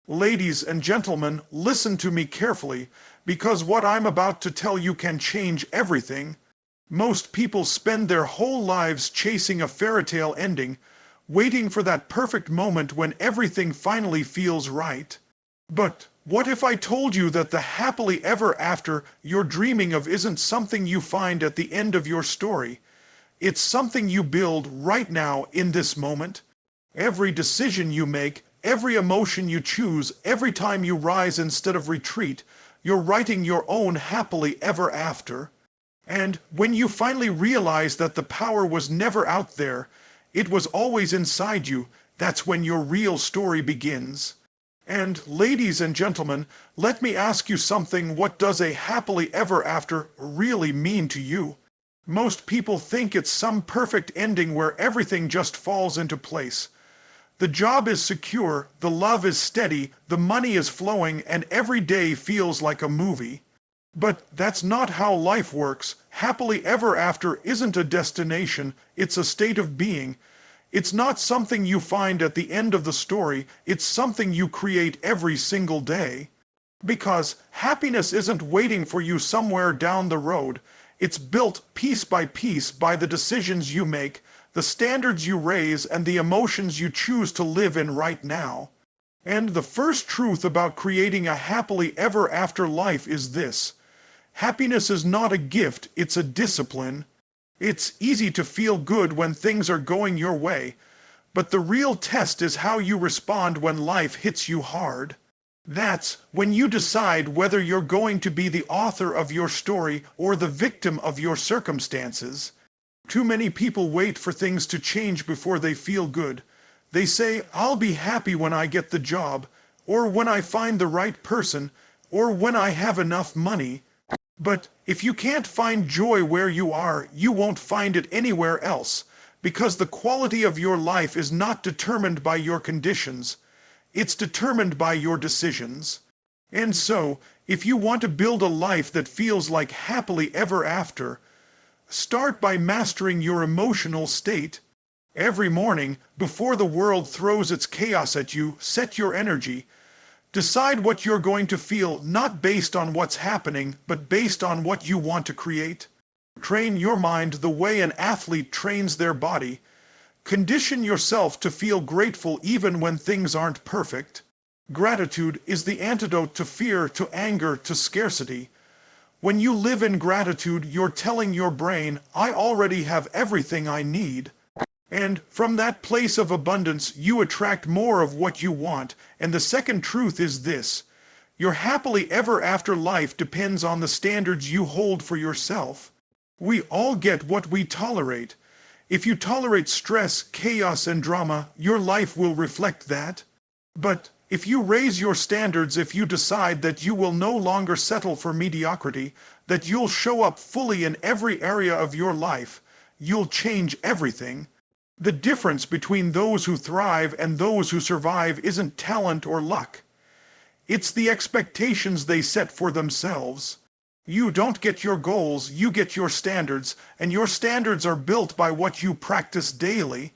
Ladies and gentlemen, listen to me carefully, because what I'm about to tell you can change everything. Most people spend their whole lives chasing a fairy tale ending, waiting for that perfect moment when everything finally feels right. But what if I told you that the happily ever after you're dreaming of isn't something you find at the end of your story? It's something you build right now in this moment. Every decision you make, every emotion you choose, every time you rise instead of retreat, you're writing your own happily ever after. And when you finally realize that the power was never out there, it was always inside you, that's when your real story begins. And ladies and gentlemen, let me ask you something. What does a happily ever after really mean to you? Most people think it's some perfect ending where everything just falls into place. The job is secure, the love is steady, the money is flowing, and every day feels like a movie. But that's not how life works. Happily ever after isn't a destination, it's a state of being. It's not something you find at the end of the story, it's something you create every single day. Because happiness isn't waiting for you somewhere down the road. It's built piece by piece by the decisions you make, the standards you raise, and the emotions you choose to live in right now. And the first truth about creating a happily ever after life is this: happiness is not a gift, it's a discipline. It's easy to feel good when things are going your way, but the real test is how you respond when life hits you hard. That's when you decide whether you're going to be the author of your story or the victim of your circumstances. Too many people wait for things to change before they feel good. They say, I'll be happy when I get the job, or when I find the right person, or when I have enough money. But if you can't find joy where you are, you won't find it anywhere else, because the quality of your life is not determined by your conditions. It's determined by your decisions. And so, if you want to build a life that feels like happily ever after, start by mastering your emotional state. Every morning, before the world throws its chaos at you, set your energy. Decide what you're going to feel, not based on what's happening, but based on what you want to create. Train your mind the way an athlete trains their body. Condition yourself to feel grateful even when things aren't perfect. Gratitude is the antidote to fear, to anger, to scarcity. When you live in gratitude, you're telling your brain, I already have everything I need. And from that place of abundance, you attract more of what you want. And the second truth is this: your happily ever after life depends on the standards you hold for yourself. We all get what we tolerate. If you tolerate stress, chaos, and drama, your life will reflect that. But if you raise your standards, if you decide that you will no longer settle for mediocrity, that you'll show up fully in every area of your life, you'll change everything. The difference between those who thrive and those who survive isn't talent or luck. It's the expectations they set for themselves. You don't get your goals, you get your standards, and your standards are built by what you practice daily.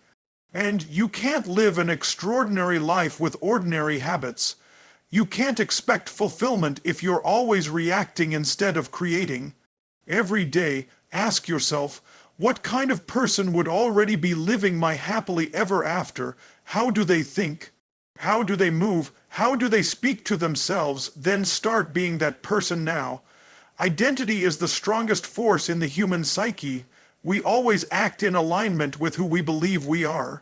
And you can't live an extraordinary life with ordinary habits. You can't expect fulfillment if you're always reacting instead of creating. Every day, ask yourself, what kind of person would already be living my happily ever after? How do they think? How do they move? How do they speak to themselves? Then start being that person now. Identity is the strongest force in the human psyche. We always act in alignment with who we believe we are.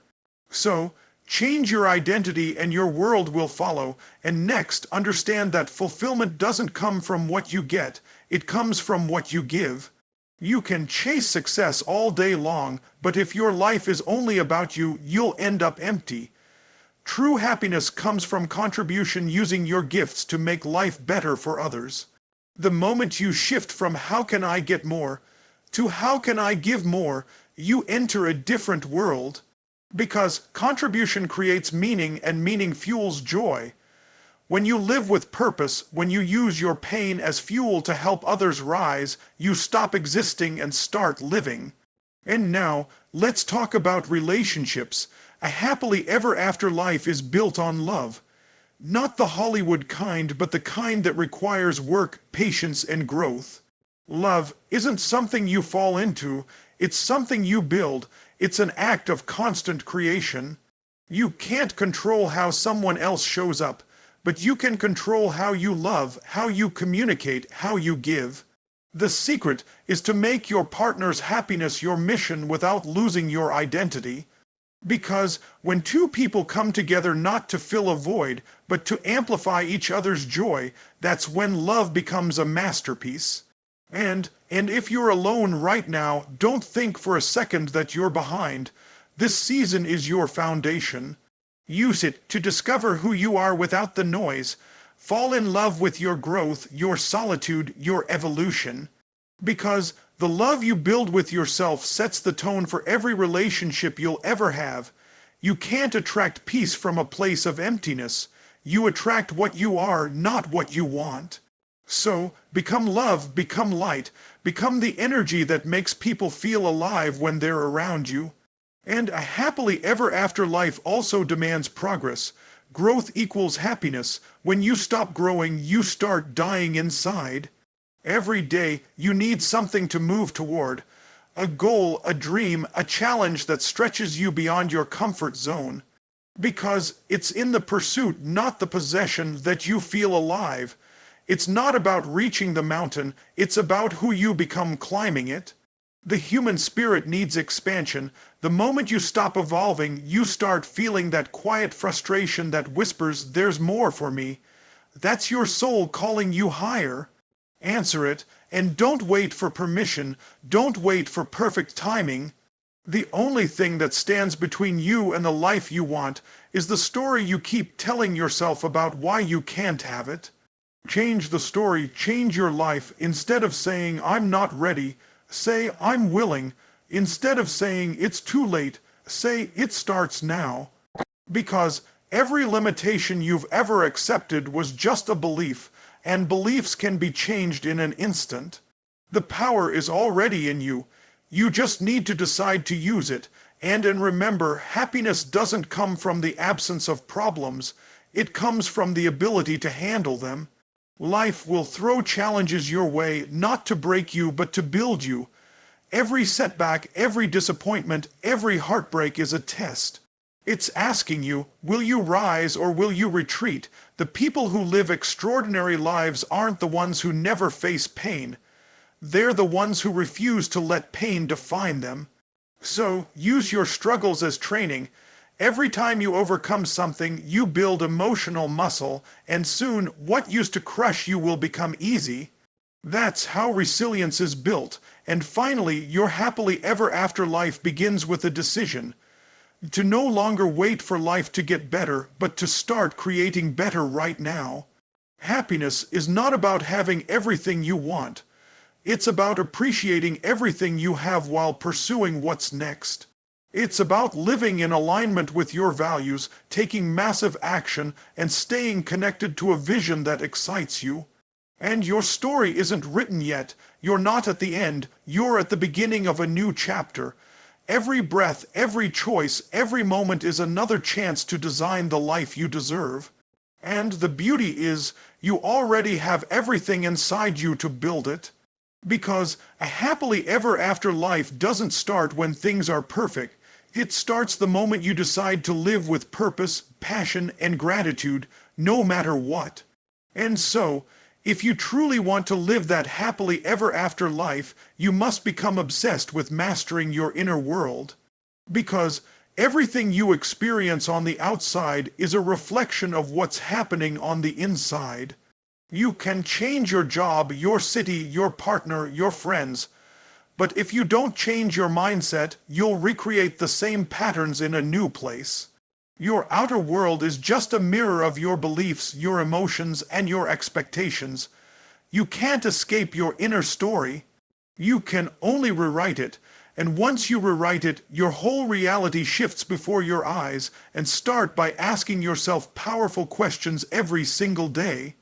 So, change your identity and your world will follow. And next, understand that fulfillment doesn't come from what you get, it comes from what you give. You can chase success all day long, but if your life is only about you, you'll end up empty. True happiness comes from contribution, using your gifts to make life better for others. The moment you shift from how can I get more to how can I give more, you enter a different world. Because contribution creates meaning, and meaning fuels joy. When you live with purpose, when you use your pain as fuel to help others rise, you stop existing and start living. And now, let's talk about relationships. A happily ever after life is built on love. Not the Hollywood kind, but the kind that requires work, patience, and growth. Love isn't something you fall into, it's something you build. It's an act of constant creation. You can't control how someone else shows up, but you can control how you love, how you communicate, how you give. The secret is to make your partner's happiness your mission without losing your identity. Because when two people come together not to fill a void, but to amplify each other's joy, that's when love becomes a masterpiece. And if you're alone right now, don't think for a second that you're behind. This season is your foundation. Use it to discover who you are without the noise. Fall in love with your growth, your solitude, your evolution. Because the love you build with yourself sets the tone for every relationship you'll ever have. You can't attract peace from a place of emptiness. You attract what you are, not what you want. So, become love, become light, become the energy that makes people feel alive when they're around you. And a happily ever after life also demands progress. Growth equals happiness. When you stop growing, you start dying inside. Every day, you need something to move toward. A goal, a dream, a challenge that stretches you beyond your comfort zone. Because it's in the pursuit, not the possession, that you feel alive. It's not about reaching the mountain, it's about who you become climbing it. The human spirit needs expansion. The moment you stop evolving, you start feeling that quiet frustration that whispers, "There's more for me." That's your soul calling you higher. Answer it, and don't wait for permission. Don't wait for perfect timing. The only thing that stands between you and the life you want is the story you keep telling yourself about why you can't have it. Change the story, change your life. Instead of saying, "I'm not ready," say, "I'm willing." Instead of saying, "It's too late," say, "It starts now." Because every limitation you've ever accepted was just a belief, and beliefs can be changed in an instant. The power is already in you. You just need to decide to use it. And remember, happiness doesn't come from the absence of problems. It comes from the ability to handle them. Life will throw challenges your way, not to break you, but to build you. Every setback, every disappointment, every heartbreak is a test. It's asking you, will you rise or will you retreat? The people who live extraordinary lives aren't the ones who never face pain. They're the ones who refuse to let pain define them. So, use your struggles as training. Every time you overcome something, you build emotional muscle, and soon what used to crush you will become easy. That's how resilience is built. And finally, your happily ever after life begins with a decision. To no longer wait for life to get better, but to start creating better right now. Happiness is not about having everything you want. It's about appreciating everything you have while pursuing what's next. It's about living in alignment with your values, taking massive action, and staying connected to a vision that excites you. And your story isn't written yet. You're not at the end. You're at the beginning of a new chapter. Every breath, every choice, every moment is another chance to design the life you deserve. And the beauty is, you already have everything inside you to build it. Because a happily ever after life doesn't start when things are perfect. It starts the moment you decide to live with purpose, passion, and gratitude, no matter what. And so, if you truly want to live that happily ever after life, you must become obsessed with mastering your inner world. Because everything you experience on the outside is a reflection of what's happening on the inside. You can change your job, your city, your partner, your friends. But if you don't change your mindset, you'll recreate the same patterns in a new place. Your outer world is just a mirror of your beliefs, your emotions, and your expectations. You can't escape your inner story. You can only rewrite it. And once you rewrite it, your whole reality shifts before your eyes. And start by asking yourself powerful questions every single day.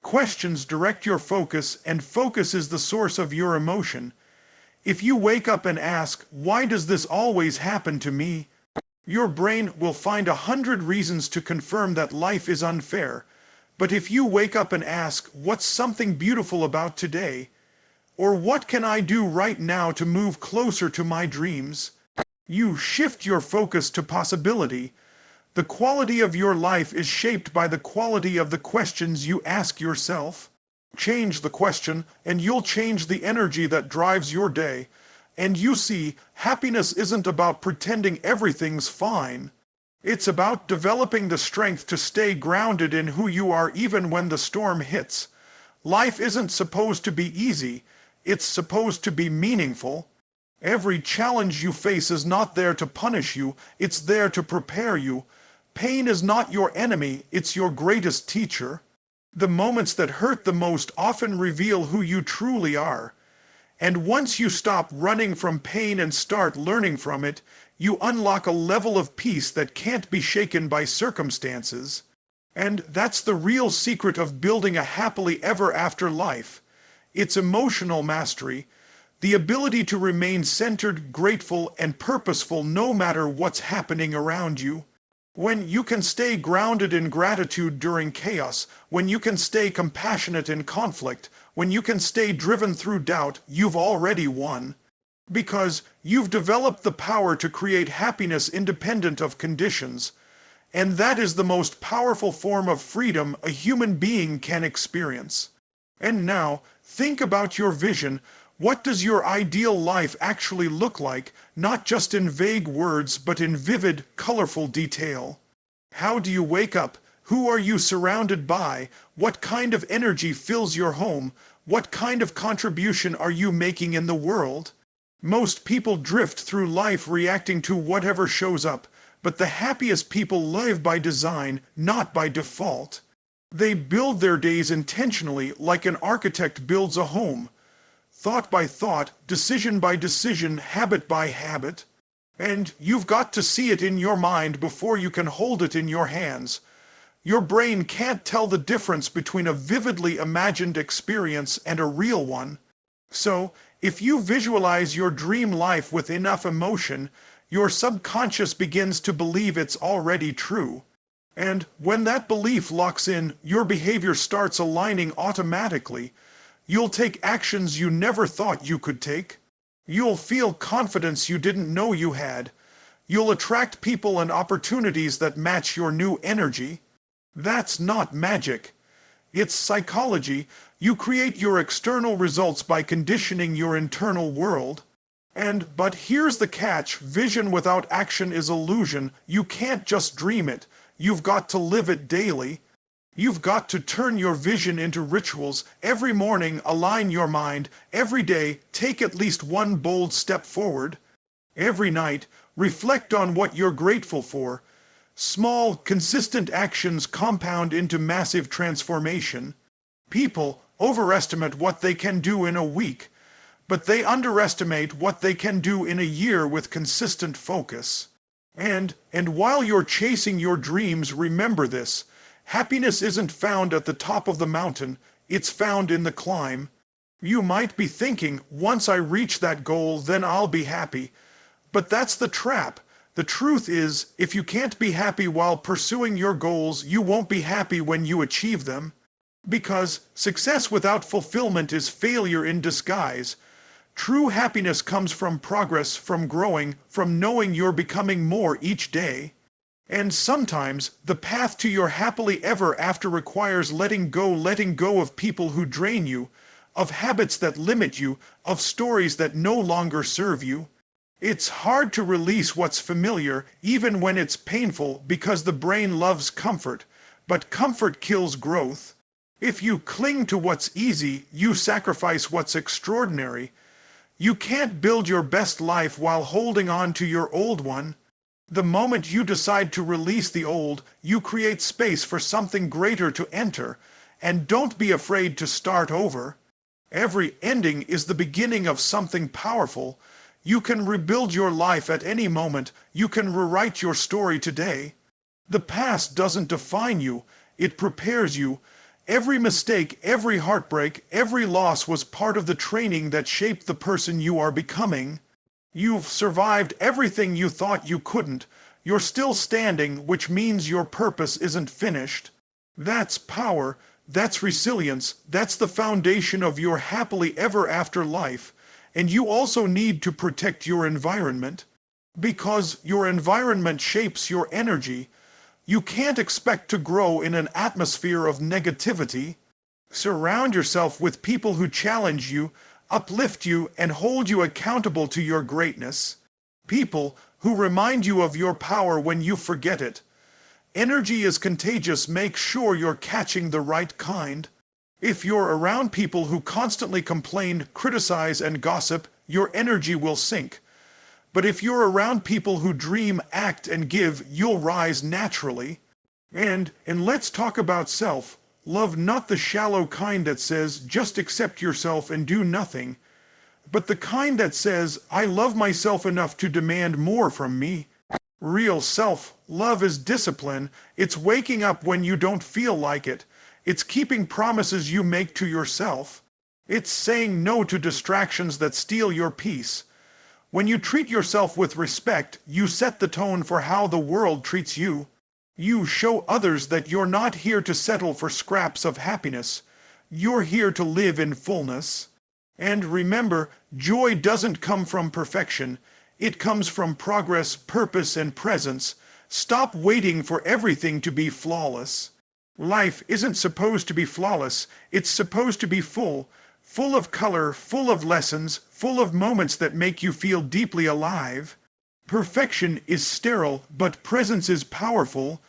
Questions direct your focus, and focus is the source of your emotion. If you wake up and ask, "Why does this always happen to me?" Your brain will find 100 reasons to confirm that life is unfair, but if you wake up and ask, what's something beautiful about today? Or what can I do right now to move closer to my dreams? You shift your focus to possibility. The quality of your life is shaped by the quality of the questions you ask yourself. Change the question, and you'll change the energy that drives your day. And you see, happiness isn't about pretending everything's fine. It's about developing the strength to stay grounded in who you are even when the storm hits. Life isn't supposed to be easy. It's supposed to be meaningful. Every challenge you face is not there to punish you. It's there to prepare you. Pain is not your enemy. It's your greatest teacher. The moments that hurt the most often reveal who you truly are. And once you stop running from pain and start learning from it, you unlock a level of peace that can't be shaken by circumstances. And that's the real secret of building a happily ever after life. It's emotional mastery, the ability to remain centered, grateful, and purposeful no matter what's happening around you. When you can stay grounded in gratitude during chaos, when you can stay compassionate in conflict, when you can stay driven through doubt, you've already won. Because you've developed the power to create happiness independent of conditions. And that is the most powerful form of freedom a human being can experience. And now, think about your vision. What does your ideal life actually look like, not just in vague words, but in vivid, colorful detail? How do you wake up? Who are you surrounded by? What kind of energy fills your home? What kind of contribution are you making in the world? Most people drift through life reacting to whatever shows up, but the happiest people live by design, not by default. They build their days intentionally like an architect builds a home. Thought by thought, decision by decision, habit by habit. And you've got to see it in your mind before you can hold it in your hands. Your brain can't tell the difference between a vividly imagined experience and a real one. So, if you visualize your dream life with enough emotion, your subconscious begins to believe it's already true. And when that belief locks in, your behavior starts aligning automatically. You'll take actions you never thought you could take. You'll feel confidence you didn't know you had. You'll attract people and opportunities that match your new energy. That's not magic. It's psychology. You create your external results by conditioning your internal world. But here's the catch, vision without action is illusion. You can't just dream it. You've got to live it daily. You've got to turn your vision into rituals. Every morning, align your mind. Every day, take at least one bold step forward. Every night, reflect on what you're grateful for. Small, consistent actions compound into massive transformation. People overestimate what they can do in a week, but they underestimate what they can do in a year with consistent focus. And while you're chasing your dreams, remember this. Happiness isn't found at the top of the mountain, it's found in the climb. You might be thinking, once I reach that goal, then I'll be happy. But that's the trap. The truth is, if you can't be happy while pursuing your goals, you won't be happy when you achieve them. Because success without fulfillment is failure in disguise. True happiness comes from progress, from growing, from knowing you're becoming more each day. And sometimes, the path to your happily ever after requires letting go of people who drain you, of habits that limit you, of stories that no longer serve you. It's hard to release what's familiar, even when it's painful, because the brain loves comfort. But comfort kills growth. If you cling to what's easy, you sacrifice what's extraordinary. You can't build your best life while holding on to your old one. The moment you decide to release the old, you create space for something greater to enter. And don't be afraid to start over. Every ending is the beginning of something powerful. You can rebuild your life at any moment. You can rewrite your story today. The past doesn't define you. It prepares you. Every mistake, every heartbreak, every loss was part of the training that shaped the person you are becoming. You've survived everything you thought you couldn't. You're still standing, which means your purpose isn't finished. That's power, that's resilience, that's the foundation of your happily ever after life. And you also need to protect your environment, because your environment shapes your energy. You can't expect to grow in an atmosphere of negativity. Surround yourself with people who challenge you, uplift you, and hold you accountable to your greatness. People who remind you of your power when you forget it. Energy is contagious. Make sure you're catching the right kind. If you're around people who constantly complain, criticize, and gossip, your energy will sink. But if you're around people who dream, act, and give, you'll rise naturally. And let's talk about self. Love, not the shallow kind that says, just accept yourself and do nothing, but the kind that says, I love myself enough to demand more from me. Real self-love is discipline. It's waking up when you don't feel like it. It's keeping promises you make to yourself. It's saying no to distractions that steal your peace. When you treat yourself with respect, you set the tone for how the world treats you. You show others that you're not here to settle for scraps of happiness. You're here to live in fullness. And remember, joy doesn't come from perfection. It comes from progress, purpose, and presence. Stop waiting for everything to be flawless. Life isn't supposed to be flawless. It's supposed to be full. Full of color, full of lessons, full of moments that make you feel deeply alive. Perfection is sterile, but presence is powerful.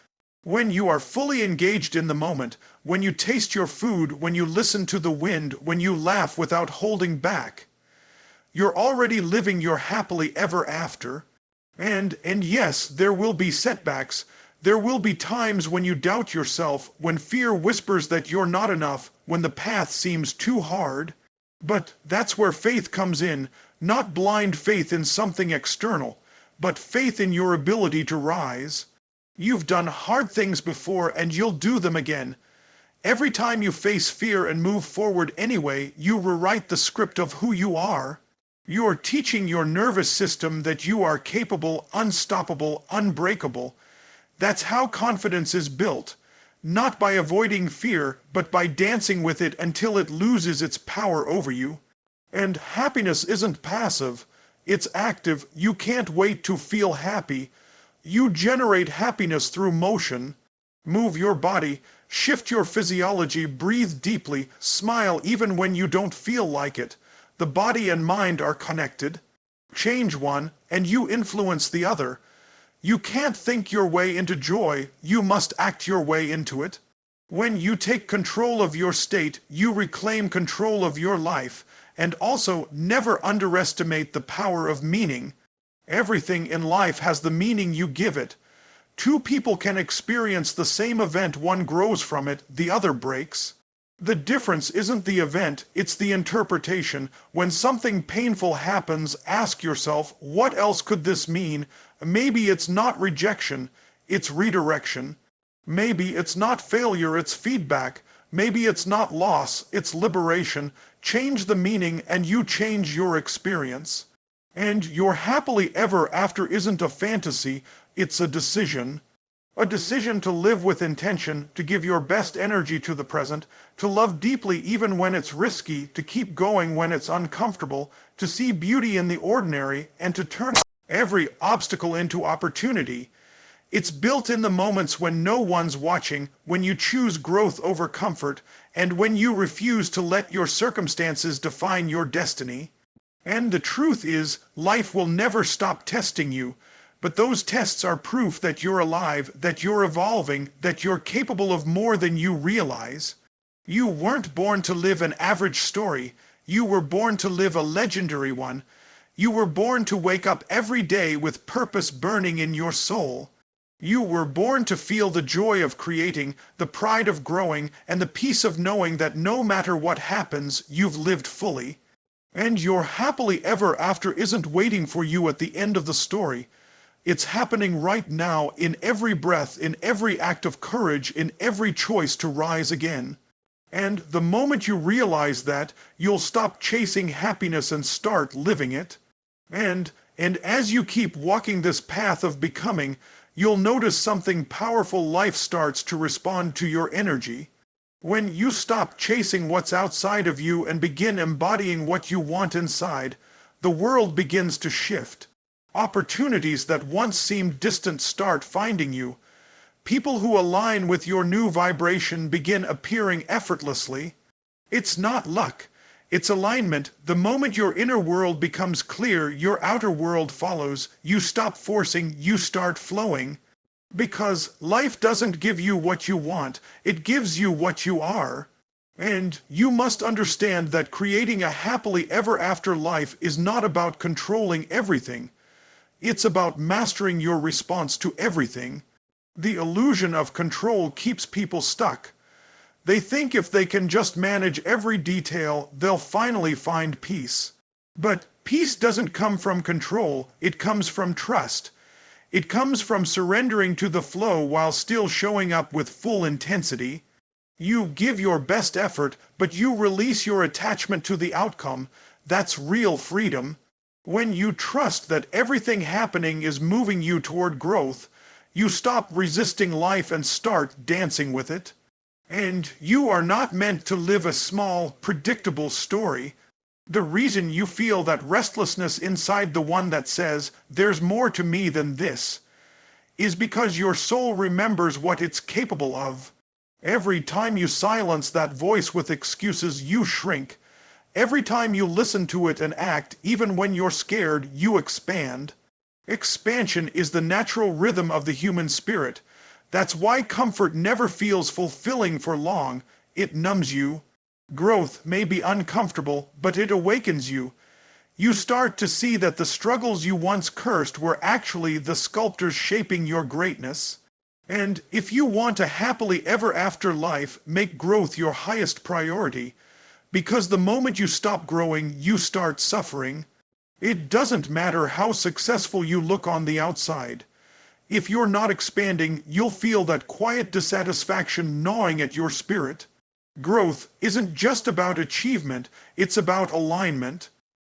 When you are fully engaged in the moment, when you taste your food, when you listen to the wind, when you laugh without holding back, you're already living your happily ever after. And yes, there will be setbacks. There will be times when you doubt yourself, when fear whispers that you're not enough, when the path seems too hard. But that's where faith comes in, not blind faith in something external, but faith in your ability to rise. You've done hard things before and you'll do them again. Every time you face fear and move forward anyway, you rewrite the script of who you are. You're teaching your nervous system that you are capable, unstoppable, unbreakable. That's how confidence is built. Not by avoiding fear, but by dancing with it until it loses its power over you. And happiness isn't passive. It's active. You can't wait to feel happy. You generate happiness through motion. Move your body, shift your physiology, breathe deeply, smile even when you don't feel like it. The body and mind are connected. Change one, and you influence the other. You can't think your way into joy, you must act your way into it. When you take control of your state, you reclaim control of your life. And also, never underestimate the power of meaning. Everything in life has the meaning you give it. Two people can experience the same event, one grows from it, the other breaks. The difference isn't the event, it's the interpretation. When something painful happens, ask yourself, what else could this mean? Maybe it's not rejection, it's redirection. Maybe it's not failure, it's feedback. Maybe it's not loss, it's liberation. Change the meaning and you change your experience. And your happily ever after isn't a fantasy, it's a decision. A decision to live with intention, to give your best energy to the present, to love deeply even when it's risky, to keep going when it's uncomfortable, to see beauty in the ordinary, and to turn every obstacle into opportunity. It's built in the moments when no one's watching, when you choose growth over comfort, and when you refuse to let your circumstances define your destiny. And the truth is, life will never stop testing you, but those tests are proof that you're alive, that you're evolving, that you're capable of more than you realize. You weren't born to live an average story, you were born to live a legendary one. You were born to wake up every day with purpose burning in your soul. You were born to feel the joy of creating, the pride of growing, and the peace of knowing that no matter what happens, you've lived fully. And your happily ever after isn't waiting for you at the end of the story. It's happening right now, in every breath, in every act of courage, in every choice to rise again. And the moment you realize that, you'll stop chasing happiness and start living it. And as you keep walking this path of becoming, you'll notice something powerful. Life starts to respond to your energy. When you stop chasing what's outside of you and begin embodying what you want inside, the world begins to shift. Opportunities that once seemed distant start finding you. People who align with your new vibration begin appearing effortlessly. It's not luck. It's alignment. The moment your inner world becomes clear, your outer world follows. You stop forcing, you start flowing. Because life doesn't give you what you want, it gives you what you are. And you must understand that creating a happily ever after life is not about controlling everything. It's about mastering your response to everything. The illusion of control keeps people stuck. They think if they can just manage every detail, they'll finally find peace. But peace doesn't come from control, it comes from trust. It comes from surrendering to the flow while still showing up with full intensity. You give your best effort, but you release your attachment to the outcome. That's real freedom. When you trust that everything happening is moving you toward growth, you stop resisting life and start dancing with it. And you are not meant to live a small, predictable story. The reason you feel that restlessness inside the one that says, "There's more to me than this," is because your soul remembers what it's capable of. Every time you silence that voice with excuses, you shrink. Every time you listen to it and act, even when you're scared, you expand. Expansion is the natural rhythm of the human spirit. That's why comfort never feels fulfilling for long. It numbs you. Growth may be uncomfortable, but it awakens you. You start to see that the struggles you once cursed were actually the sculptors shaping your greatness. And if you want a happily ever after life, make growth your highest priority. Because the moment you stop growing, you start suffering. It doesn't matter how successful you look on the outside. If you're not expanding, you'll feel that quiet dissatisfaction gnawing at your spirit. Growth isn't just about achievement, it's about alignment.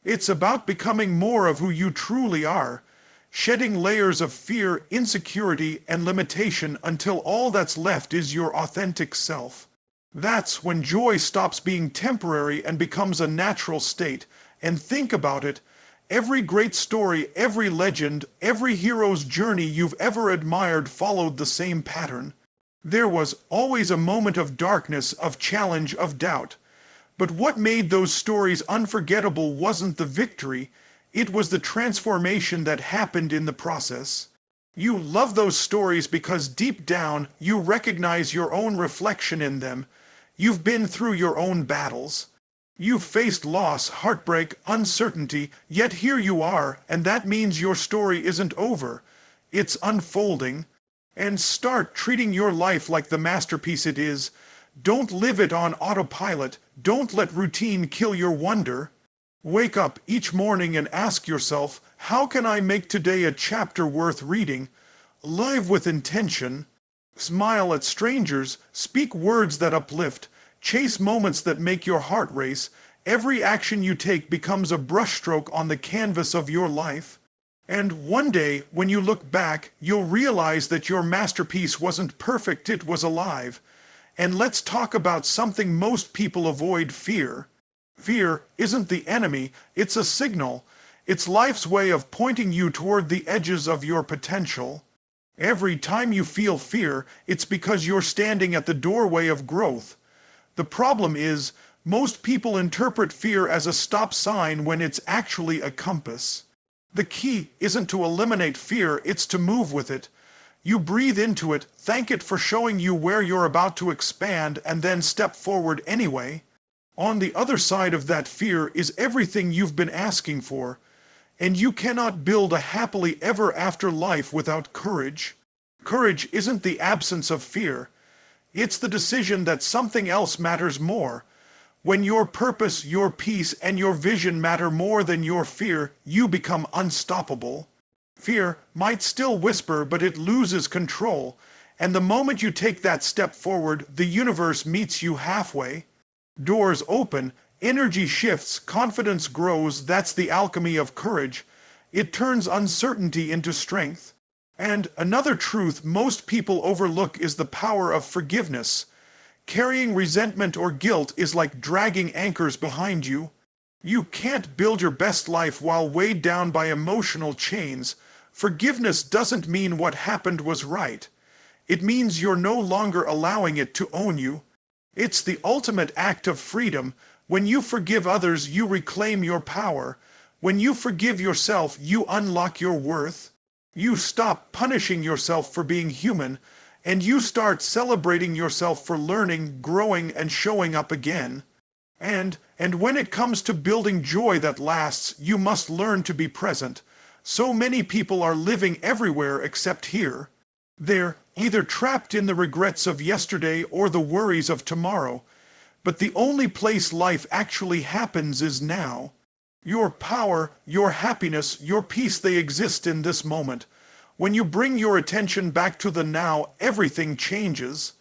It's about becoming more of who you truly are, shedding layers of fear, insecurity, and limitation until all that's left is your authentic self. That's when joy stops being temporary and becomes a natural state. And think about it, every great story, every legend, every hero's journey you've ever admired followed the same pattern. There was always a moment of darkness, of challenge, of doubt. But what made those stories unforgettable wasn't the victory, it was the transformation that happened in the process. You love those stories because deep down you recognize your own reflection in them. You've been through your own battles. You've faced loss, heartbreak, uncertainty, yet here you are, and that means your story isn't over. It's unfolding. And start treating your life like the masterpiece it is. Don't live it on autopilot. Don't let routine kill your wonder. Wake up each morning and ask yourself, how can I make today a chapter worth reading? Live with intention. Smile at strangers. Speak words that uplift. Chase moments that make your heart race. Every action you take becomes a brushstroke on the canvas of your life. And one day, when you look back, you'll realize that your masterpiece wasn't perfect, it was alive. And let's talk about something most people avoid: fear. Fear isn't the enemy, it's a signal. It's life's way of pointing you toward the edges of your potential. Every time you feel fear, it's because you're standing at the doorway of growth. The problem is, most people interpret fear as a stop sign when it's actually a compass. The key isn't to eliminate fear, it's to move with it. You breathe into it, thank it for showing you where you're about to expand, and then step forward anyway. On the other side of that fear is everything you've been asking for. And you cannot build a happily ever after life without courage. Courage isn't the absence of fear. It's the decision that something else matters more. When your purpose, your peace, and your vision matter more than your fear, you become unstoppable. Fear might still whisper, but it loses control. And the moment you take that step forward, the universe meets you halfway. Doors open, energy shifts, confidence grows. That's the alchemy of courage. It turns uncertainty into strength. And another truth most people overlook is the power of forgiveness. Carrying resentment or guilt is like dragging anchors behind you. You can't build your best life while weighed down by emotional chains. Forgiveness doesn't mean what happened was right. It means you're no longer allowing it to own you. It's the ultimate act of freedom. When you forgive others, you reclaim your power. When you forgive yourself, you unlock your worth. You stop punishing yourself for being human, and you start celebrating yourself for learning, growing, and showing up again. And when it comes to building joy that lasts, you must learn to be present. So many people are living everywhere except here. They're either trapped in the regrets of yesterday or the worries of tomorrow. But the only place life actually happens is now. Your power, your happiness, your peace, they exist in this moment. When you bring your attention back to the now, everything changes.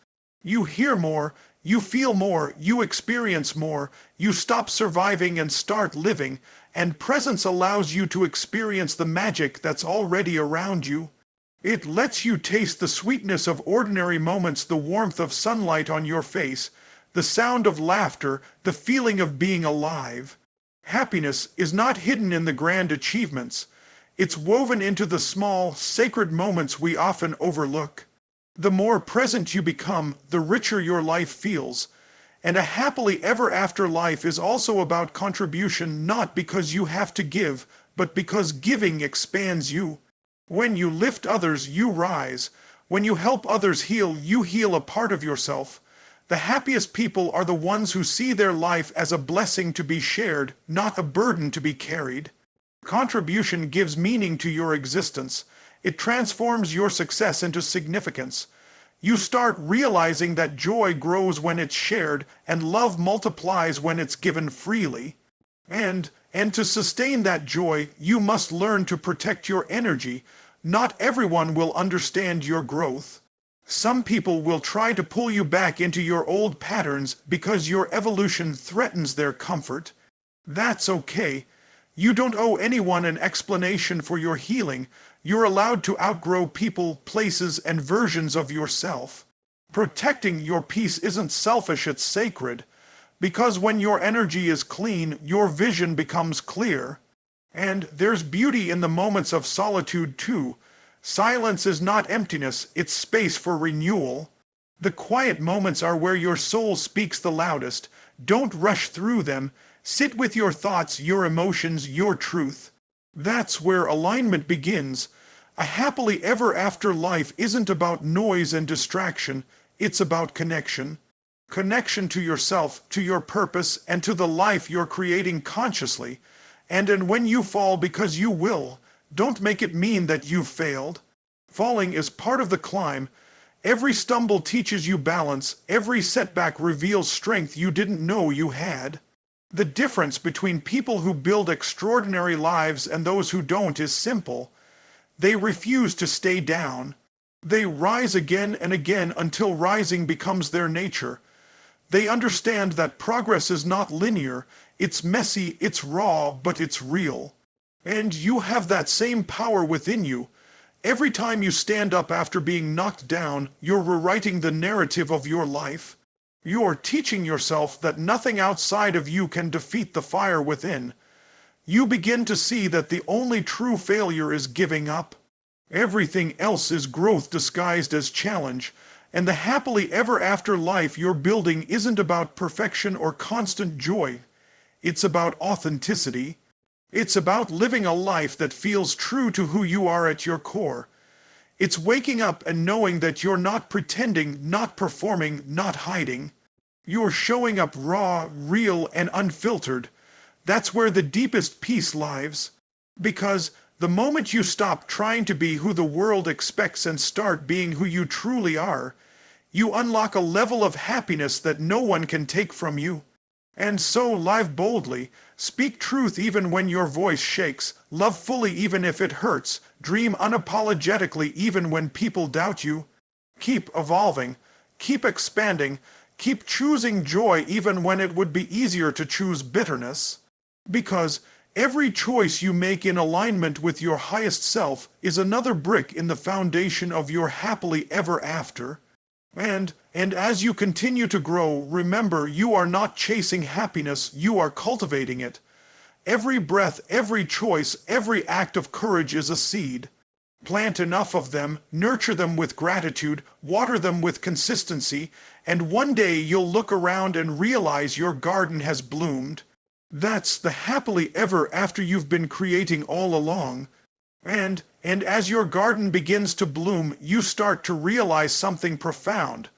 You hear more, you feel more, you experience more, you stop surviving and start living, and presence allows you to experience the magic that's already around you. It lets you taste the sweetness of ordinary moments, the warmth of sunlight on your face, the sound of laughter, the feeling of being alive. Happiness is not hidden in the grand achievements. It's woven into the small, sacred moments we often overlook. The more present you become, the richer your life feels. And a happily ever after life is also about contribution, not because you have to give, but because giving expands you. When you lift others, you rise. When you help others heal, you heal a part of yourself. The happiest people are the ones who see their life as a blessing to be shared, not a burden to be carried. Contribution gives meaning to your existence. It transforms your success into significance. You start realizing that joy grows when it's shared, and love multiplies when it's given freely. And to sustain that joy, you must learn to protect your energy. Not everyone will understand your growth. Some people will try to pull you back into your old patterns because your evolution threatens their comfort. That's okay. You don't owe anyone an explanation for your healing. You're allowed to outgrow people, places, and versions of yourself. Protecting your peace isn't selfish, it's sacred. Because when your energy is clean, your vision becomes clear. And there's beauty in the moments of solitude too. Silence is not emptiness, it's space for renewal. The quiet moments are where your soul speaks the loudest. Don't rush through them. Sit with your thoughts, your emotions, your truth. That's where alignment begins. A happily ever after life isn't about noise and distraction, it's about connection. Connection to yourself, to your purpose, and to the life you're creating consciously. And when you fall, because you will, don't make it mean that you've failed. Falling is part of the climb. Every stumble teaches you balance. Every setback reveals strength you didn't know you had. The difference between people who build extraordinary lives and those who don't is simple. They refuse to stay down. They rise again and again until rising becomes their nature. They understand that progress is not linear. It's messy, it's raw, but it's real. And you have that same power within you. Every time you stand up after being knocked down, you're rewriting the narrative of your life. You're teaching yourself that nothing outside of you can defeat the fire within. You begin to see that the only true failure is giving up. Everything else is growth disguised as challenge. And the happily ever after life you're building isn't about perfection or constant joy. It's about authenticity. It's about living a life that feels true to who you are at your core. It's waking up and knowing that you're not pretending, not performing, not hiding. You're showing up raw, real, and unfiltered. That's where the deepest peace lies. Because the moment you stop trying to be who the world expects and start being who you truly are, you unlock a level of happiness that no one can take from you. And so live boldly, speak truth even when your voice shakes, love fully even if it hurts, dream unapologetically even when people doubt you. Keep evolving, keep expanding, keep choosing joy even when it would be easier to choose bitterness. Because Every choice you make in alignment with your highest self is another brick in the foundation of your happily ever after. And as you continue to grow, remember you are not chasing happiness, you are cultivating it. Every breath, every choice, every act of courage is a seed. Plant enough of them, nurture them with gratitude, water them with consistency, and one day you'll look around and realize your garden has bloomed. That's the happily ever after you've been creating all along. And as your garden begins to bloom, you start to realize something profound.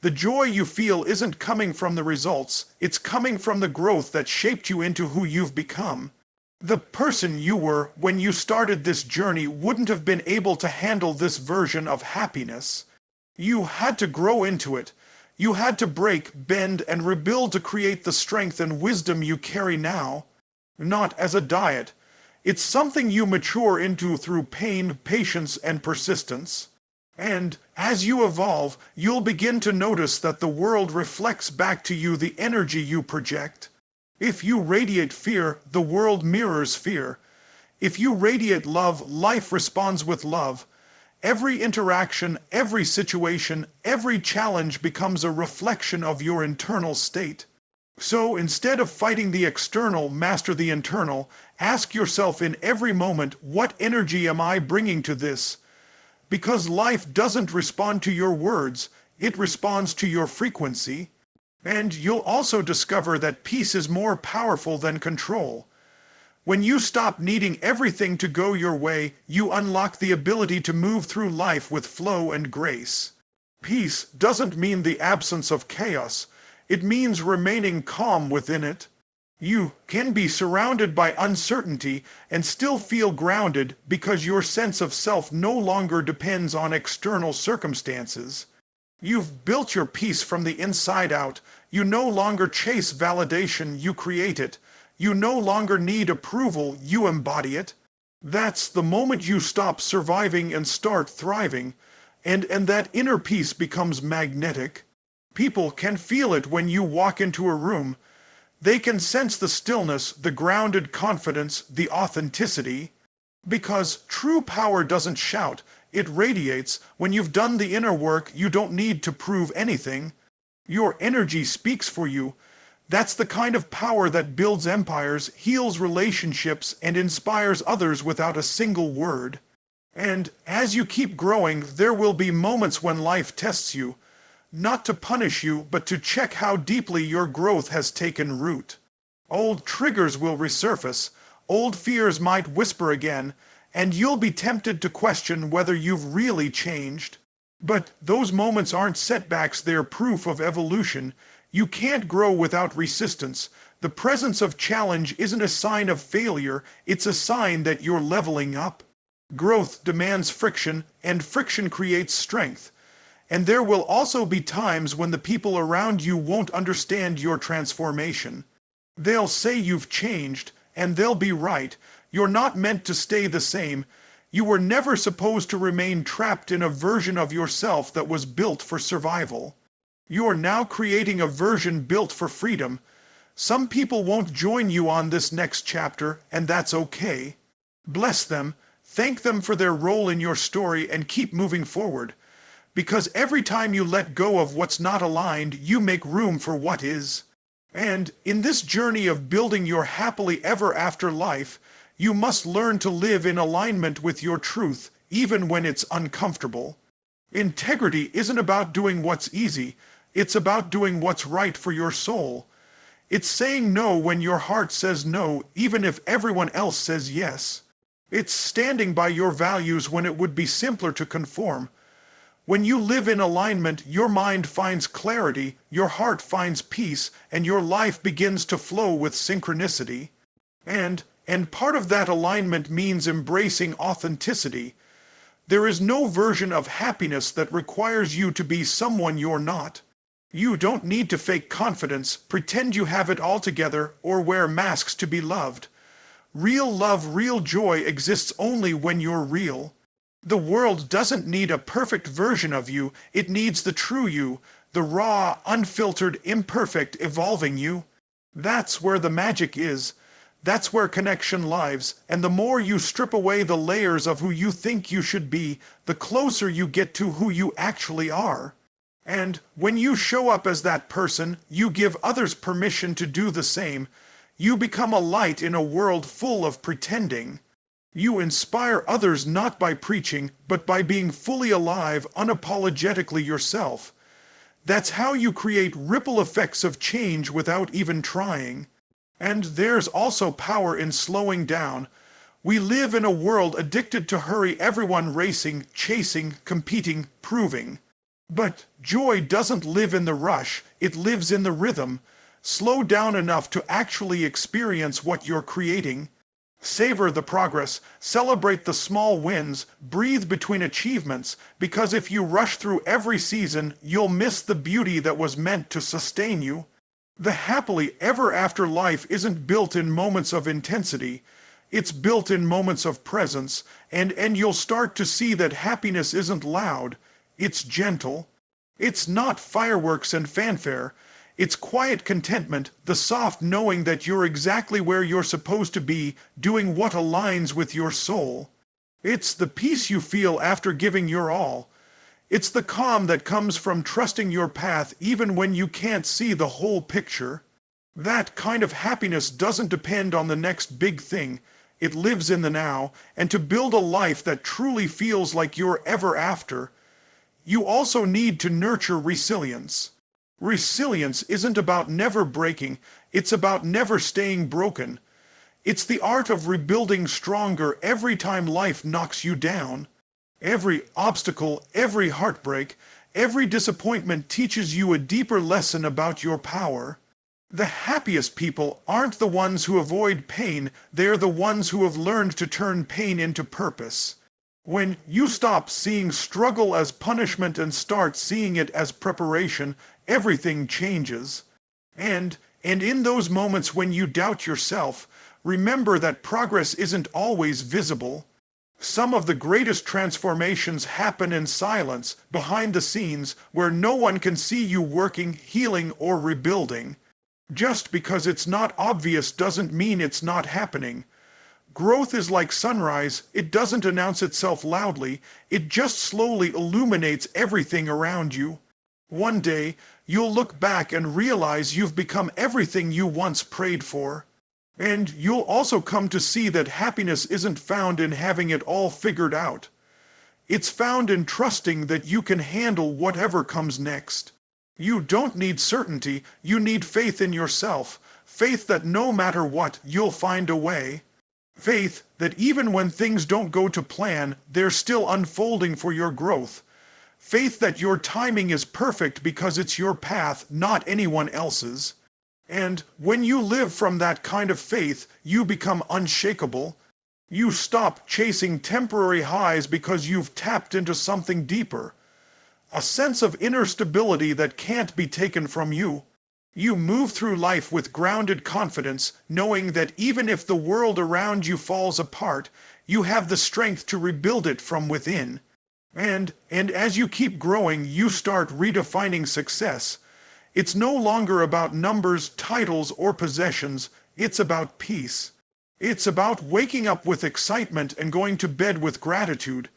The joy you feel isn't coming from the results, it's coming from the growth that shaped you into who you've become. The person you were when you started this journey wouldn't have been able to handle this version of happiness. You had to grow into it. You had to break, bend, and rebuild to create the strength and wisdom you carry now. Not as a diet. It's something you mature into through pain, patience, and persistence. And as you evolve, you'll begin to notice that the world reflects back to you the energy you project. If you radiate fear, the world mirrors fear. If you radiate love, life responds with love. Every interaction, every situation, every challenge becomes a reflection of your internal state. So instead of fighting the external, master the internal. Ask yourself in every moment, what energy am I bringing to this? Because life doesn't respond to your words, it responds to your frequency. And you'll also discover that peace is more powerful than control. When you stop needing everything to go your way, you unlock the ability to move through life with flow and grace. Peace doesn't mean the absence of chaos. It means remaining calm within it. You can be surrounded by uncertainty and still feel grounded because your sense of self no longer depends on external circumstances. You've built your peace from the inside out. You no longer chase validation, you create it. You no longer need approval, you embody it. That's the moment you stop surviving and start thriving, and that inner peace becomes magnetic. People can feel it when you walk into a room. They can sense the stillness, the grounded confidence, the authenticity. Because true power doesn't shout, it radiates. When you've done the inner work, you don't need to prove anything. Your energy speaks for you. That's the kind of power that builds empires, heals relationships, and inspires others without a single word. And as you keep growing, there will be moments when life tests you, not to punish you, but to check how deeply your growth has taken root. Old triggers will resurface, old fears might whisper again, and you'll be tempted to question whether you've really changed. But those moments aren't setbacks, they're proof of evolution. You can't grow without resistance. The presence of challenge isn't a sign of failure, it's a sign that you're leveling up. Growth demands friction, and friction creates strength. And there will also be times when the people around you won't understand your transformation. They'll say you've changed, and they'll be right. You're not meant to stay the same. You were never supposed to remain trapped in a version of yourself that was built for survival. You're now creating a version built for freedom. Some people won't join you on this next chapter, and that's okay. Bless them, thank them for their role in your story, and keep moving forward. Because every time you let go of what's not aligned, you make room for what is. And in this journey of building your happily ever after life, you must learn to live in alignment with your truth, even when it's uncomfortable. Integrity isn't about doing what's easy, it's about doing what's right for your soul. It's saying no when your heart says no, even if everyone else says yes. It's standing by your values when it would be simpler to conform. When you live in alignment, your mind finds clarity, your heart finds peace, and your life begins to flow with synchronicity. And part of that alignment means embracing authenticity. There is no version of happiness that requires you to be someone you're not. You don't need to fake confidence, pretend you have it all together, or wear masks to be loved. Real love, real joy exists only when you're real. The world doesn't need a perfect version of you, it needs the true you, the raw, unfiltered, imperfect, evolving you. That's where the magic is. That's where connection lives, and the more you strip away the layers of who you think you should be, the closer you get to who you actually are. And when you show up as that person, you give others permission to do the same. You become a light in a world full of pretending. You inspire others not by preaching, but by being fully alive, unapologetically yourself. That's how you create ripple effects of change without even trying. And there's also power in slowing down. We live in a world addicted to hurry, everyone racing, chasing, competing, proving. But joy doesn't live in the rush, it lives in the rhythm. Slow down enough to actually experience what you're creating. Savor the progress, celebrate the small wins, breathe between achievements, because if you rush through every season, you'll miss the beauty that was meant to sustain you. The happily ever after life isn't built in moments of intensity, it's built in moments of presence, and you'll start to see that happiness isn't loud, it's gentle. It's not fireworks and fanfare. It's quiet contentment, the soft knowing that you're exactly where you're supposed to be, doing what aligns with your soul. It's the peace you feel after giving your all. It's the calm that comes from trusting your path even when you can't see the whole picture. That kind of happiness doesn't depend on the next big thing. It lives in the now, and to build a life that truly feels like you're ever after, you also need to nurture resilience. Resilience isn't about never breaking, it's about never staying broken. It's the art of rebuilding stronger every time life knocks you down. Every obstacle, every heartbreak, every disappointment teaches you a deeper lesson about your power. The happiest people aren't the ones who avoid pain, they're the ones who have learned to turn pain into purpose. When you stop seeing struggle as punishment and start seeing it as preparation, everything changes. And in those moments when you doubt yourself, remember that progress isn't always visible. Some of the greatest transformations happen in silence, behind the scenes, where no one can see you working, healing, or rebuilding. Just because it's not obvious doesn't mean it's not happening. Growth is like sunrise, it doesn't announce itself loudly, it just slowly illuminates everything around you. One day, you'll look back and realize you've become everything you once prayed for. And you'll also come to see that happiness isn't found in having it all figured out. It's found in trusting that you can handle whatever comes next. You don't need certainty, you need faith in yourself, faith that no matter what, you'll find a way. Faith that even when things don't go to plan, they're still unfolding for your growth. Faith that your timing is perfect because it's your path, not anyone else's. And when you live from that kind of faith, you become unshakable. You stop chasing temporary highs because you've tapped into something deeper. A sense of inner stability that can't be taken from you. You move through life with grounded confidence, knowing that even if the world around you falls apart, you have the strength to rebuild it from within. And as you keep growing, you start redefining success. It's no longer about numbers, titles, or possessions. It's about peace. It's about waking up with excitement and going to bed with gratitude.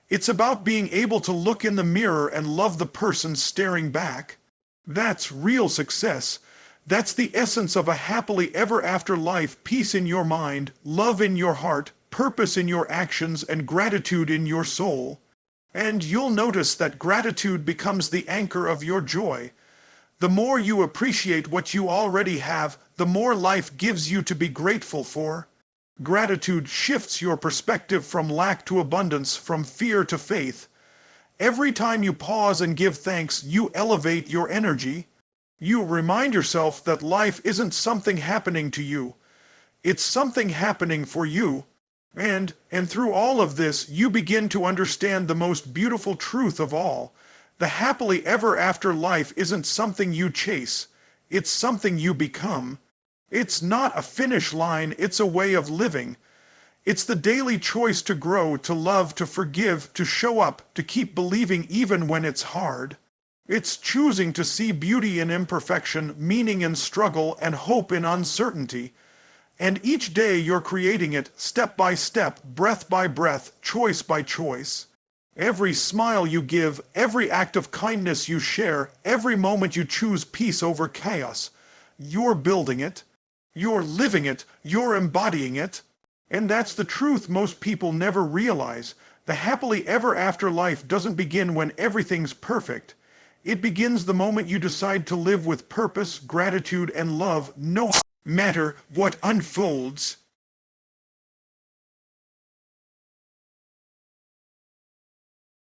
It's about being able to look in the mirror and love the person staring back. That's real success. That's the essence of a happily ever after life, peace in your mind, love in your heart, purpose in your actions, and gratitude in your soul. And you'll notice that gratitude becomes the anchor of your joy. The more you appreciate what you already have, the more life gives you to be grateful for. Gratitude shifts your perspective from lack to abundance, from fear to faith. Every time you pause and give thanks, you elevate your energy. You remind yourself that life isn't something happening to you. It's something happening for you. And through all of this, you begin to understand the most beautiful truth of all. The happily ever after life isn't something you chase. It's something you become. It's not a finish line, it's a way of living. It's the daily choice to grow, to love, to forgive, to show up, to keep believing even when it's hard. It's choosing to see beauty in imperfection, meaning in struggle, and hope in uncertainty. And each day you're creating it, step by step, breath by breath, choice by choice. Every smile you give, every act of kindness you share, every moment you choose peace over chaos, you're building it, you're living it, you're embodying it. And that's the truth most people never realize. The happily ever after life doesn't begin when everything's perfect. It begins the moment you decide to live with purpose, gratitude, and love, no matter what unfolds.